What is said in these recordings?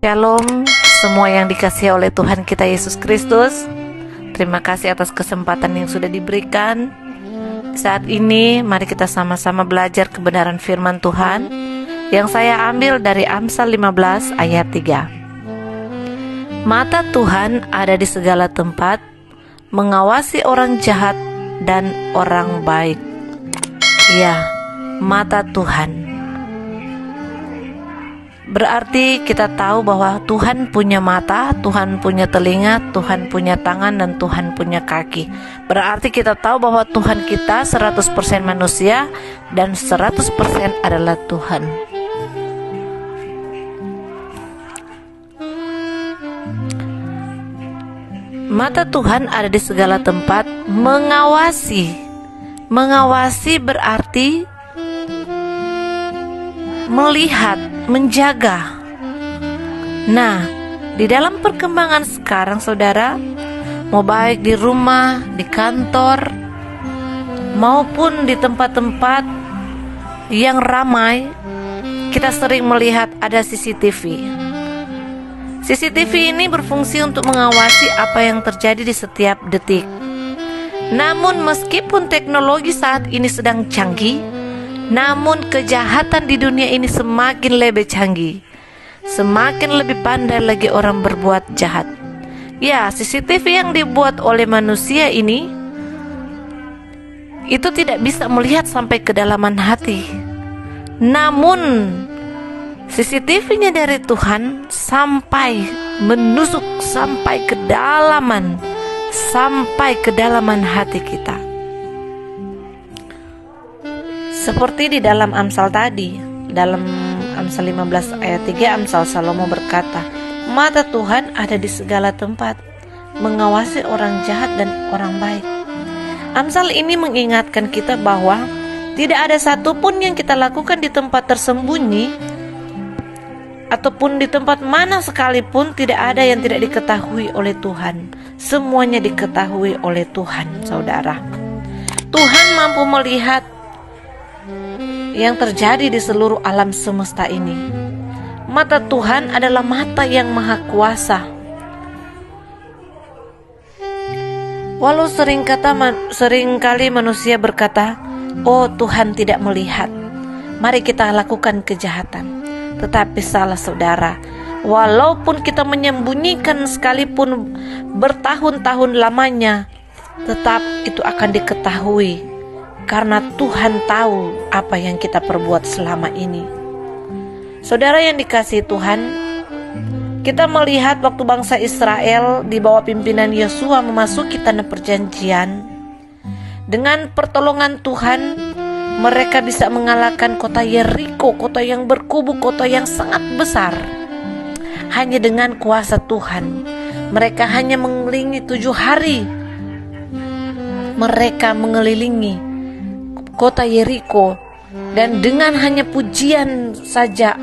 Shalom semua yang dikasihi oleh Tuhan kita Yesus Kristus. Terima kasih atas kesempatan yang sudah diberikan. Saat ini mari kita sama-sama belajar kebenaran firman Tuhan yang saya ambil dari Amsal 15 ayat 3. Mata Tuhan ada di segala tempat, mengawasi orang jahat dan orang baik. Ya, mata Tuhan. Berarti kita tahu bahwa Tuhan punya mata, Tuhan punya telinga, Tuhan punya tangan, dan Tuhan punya kaki. Berarti kita tahu bahwa Tuhan kita 100% manusia dan 100% adalah Tuhan. Mata Tuhan ada di segala tempat, mengawasi. Mengawasi berarti melihat, menjaga. Nah, di dalam perkembangan sekarang saudara, mau baik di rumah, di kantor, maupun di tempat-tempat yang ramai, kita sering melihat ada CCTV. CCTV ini berfungsi untuk mengawasi apa yang terjadi di setiap detik. Namun meskipun teknologi saat ini sedang canggih, namun kejahatan di dunia ini semakin lebih canggih. Semakin lebih pandai lagi orang berbuat jahat. Ya, CCTV yang dibuat oleh manusia ini itu tidak bisa melihat sampai kedalaman hati. Namun CCTV-nya dari Tuhan sampai menusuk sampai kedalaman, sampai kedalaman hati kita. Seperti di dalam Amsal tadi, dalam Amsal 15 ayat 3, Amsal Salomo berkata, mata Tuhan ada di segala tempat, mengawasi orang jahat dan orang baik. Amsal ini mengingatkan kita bahwa tidak ada satupun yang kita lakukan di tempat tersembunyi ataupun di tempat mana sekalipun, tidak ada yang tidak diketahui oleh Tuhan. Semuanya diketahui oleh Tuhan, saudara. Tuhan mampu melihat yang terjadi di seluruh alam semesta ini. Mata Tuhan adalah mata yang maha kuasa. Walau seringkali manusia berkata, oh Tuhan tidak melihat, mari kita lakukan kejahatan. Tetapi salah saudara. Walaupun kita menyembunyikan sekalipun bertahun-tahun lamanya, tetap itu akan diketahui. Karena Tuhan tahu apa yang kita perbuat selama ini. Saudara yang dikasihi Tuhan, kita melihat waktu bangsa Israel di bawah pimpinan Yosua memasuki tanah perjanjian. Dengan pertolongan Tuhan, mereka bisa mengalahkan kota Yeriko, kota yang berkubu, kota yang sangat besar. Hanya dengan kuasa Tuhan. Mereka hanya mengelilingi 7 hari. Mereka mengelilingi kota Yeriko, dan dengan hanya pujian saja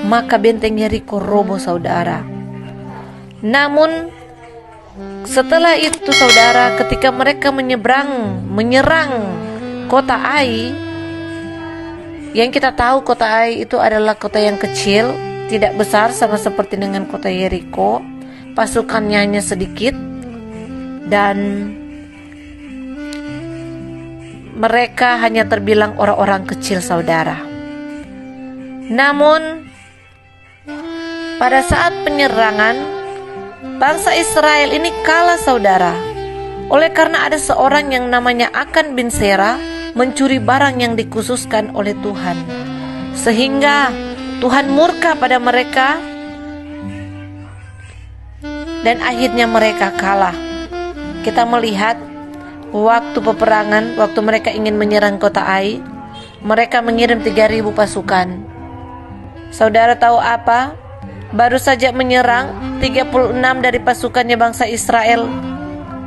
maka benteng Yeriko roboh, saudara. Namun setelah itu saudara, ketika mereka menyerang kota Ai, yang kita tahu kota Ai itu adalah kota yang kecil, tidak besar sama seperti dengan kota Yeriko. Pasukannya hanya sedikit dan mereka hanya terbilang orang-orang kecil, saudara. Namun pada saat penyerangan, bangsa Israel ini kalah, saudara. Oleh karena ada seorang yang namanya Akan bin Sera mencuri barang yang dikhususkan oleh Tuhan, sehingga Tuhan murka pada mereka dan akhirnya mereka kalah. Kita melihat waktu peperangan, waktu mereka ingin menyerang kota Ai, mereka mengirim 3.000 pasukan. Saudara tahu apa? Baru saja menyerang, 36 dari pasukannya bangsa Israel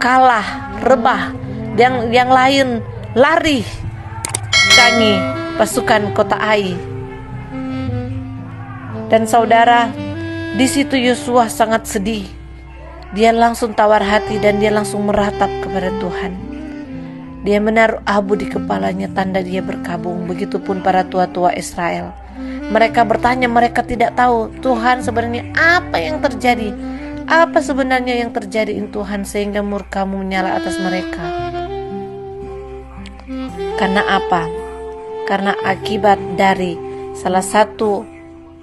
kalah, rebah. Yang lain lari kangi pasukan kota Ai. Dan saudara, di situ Yosua sangat sedih. Dia langsung tawar hati dan dia langsung meratap kepada Tuhan. Dia menaruh abu di kepalanya, tanda dia berkabung. Begitupun para tua-tua Israel. Mereka bertanya, mereka tidak tahu Tuhan sebenarnya apa yang terjadi. Apa sebenarnya yang terjadi Tuhan sehingga murka-Mu menyala atas mereka? Karena apa? Karena akibat dari salah satu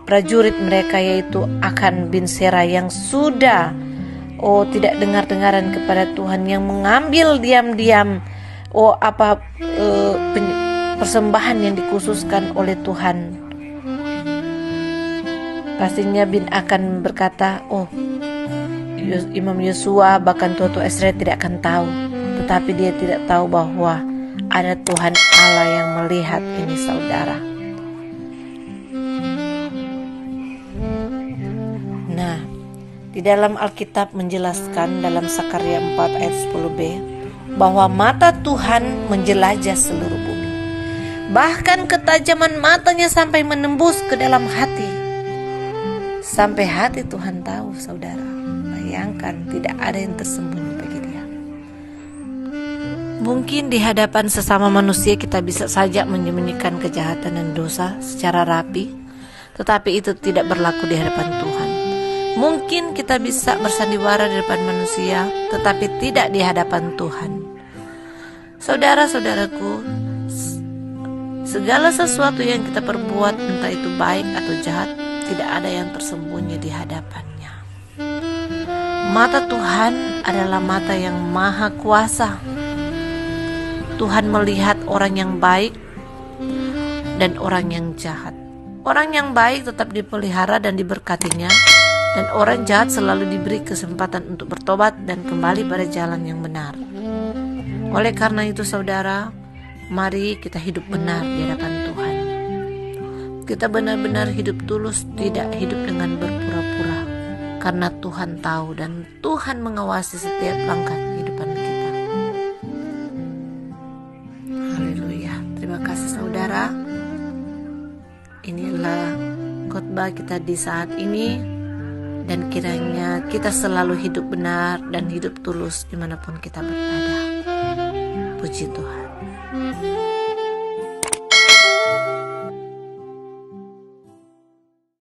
prajurit mereka, yaitu Akan bin Sera, yang sudah tidak dengar-dengaran kepada Tuhan, yang mengambil diam-diam persembahan yang dikhususkan oleh Tuhan. Pastinya bin Akan berkata, Imam Yosua bahkan tua-tua Israel tidak akan tahu. Tetapi dia tidak tahu bahwa ada Tuhan Allah yang melihat ini, saudara. Nah, di dalam Alkitab menjelaskan dalam Sakaria 4 ayat 10b bahwa mata Tuhan menjelajah seluruh bumi. Bahkan ketajaman matanya sampai menembus ke dalam hati. Sampai hati Tuhan tahu, saudara. Bayangkan, tidak ada yang tersembunyi bagi Dia. Mungkin di hadapan sesama manusia kita bisa saja menyembunyikan kejahatan dan dosa secara rapi, tetapi itu tidak berlaku di hadapan Tuhan. Mungkin kita bisa bersandiwara di depan manusia, tetapi tidak di hadapan Tuhan. Saudara-saudaraku, segala sesuatu yang kita perbuat, entah itu baik atau jahat, tidak ada yang tersembunyi di hadapannya. Mata Tuhan adalah mata yang maha kuasa. Tuhan melihat orang yang baik dan orang yang jahat. Orang yang baik tetap dipelihara dan diberkatinya, dan orang jahat selalu diberi kesempatan untuk bertobat dan kembali pada jalan yang benar. Oleh karena itu, saudara, mari kita hidup benar di hadapan Tuhan. Kita benar-benar hidup tulus, tidak hidup dengan berpura-pura, karena Tuhan tahu dan Tuhan mengawasi setiap langkah kehidupan kita. Haleluya. Terima kasih, saudara. Inilah khotbah kita di saat ini, dan kiranya kita selalu hidup benar dan hidup tulus dimanapun kita berada. Puji Tuhan.